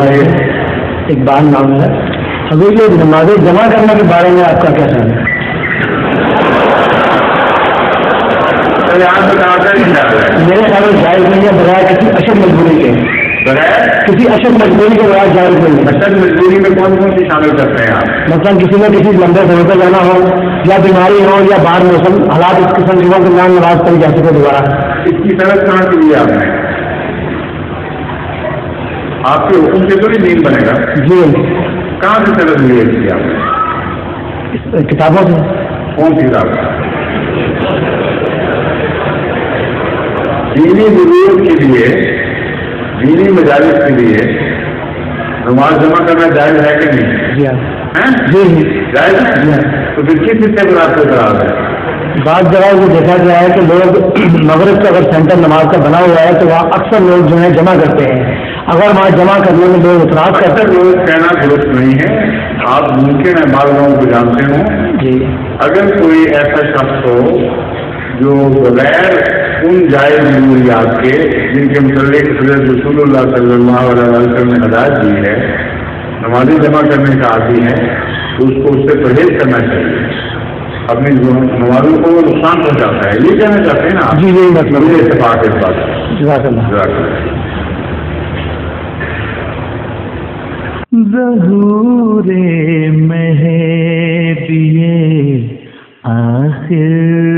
السلام علیکم. اقبال نام ہے. حضور یہ نمازیں جمع کرنے کے بارے میں آپ کا کیا خیال ہے؟ میرے خیال میں جائز نہیں ہے بغیر کسی اشد مجبوری کے. کسی اشد مجبوری کے بغیر جائز نہیں ہے. اشد مجبوری میں کون کون سی شامل کرتے ہیں آپ؟ مثلاً کسی نے کسی لمبے سفر پر جانا ہو یا بیماری ہو یا باہر موسم حالات اس قسم کے ہوں کہ نام نماز پڑھی جا سکے دوبارہ. اس کی صنعت کہاں سے لی آپ نے؟ آپ کے حکم سے تو نہیں دین بنے گا. جی کہاں سے صنعت لی ہے اس کی آپ نے؟ کتابوں سے. کون سی کتاب؟ دینی ضرورت کے لیے دینی مجالس کے لیے نماز جمع کرنا جائز ہے کہ نہیں؟ جی ہاں جی جائز ہے. تو پھر کس حصے پر آپ کو اعتراض ہے؟ بعض جگہ یہ دیکھا گیا ہے کہ لوگ مغرب کا اگر سینٹر نماز کا بنا ہوا ہے تو وہاں اکثر لوگ جو ہے جمع کرتے ہیں. اگر وہاں جمع کرنے میں لوگ اعتراض کرتے اکثر لوگ کہنا درست نہیں ہے. آپ ممکن ہے بعض لوگوں کو جانتے ہوں. جی اگر کوئی ایسا شخص ہو جو بغیر ان جائز ضروریات کے جن کے متعلق حضرت رسول اللہ صلی اللہ علیہ وسلم نے ہدایت دی ہے نمازیں جمع کرنے کا عادی ہے تو اس کو اس سے پرہیز کرنا چاہیے. اپنی نمازوں کو نقصان پہنچاتا ہے. یہ کہنا چاہتے ہیں نا آپ؟ جی یہی مطلب مجھے اتفاق ہے اس بات. جزاک اللہ. ظہور مہدی آخر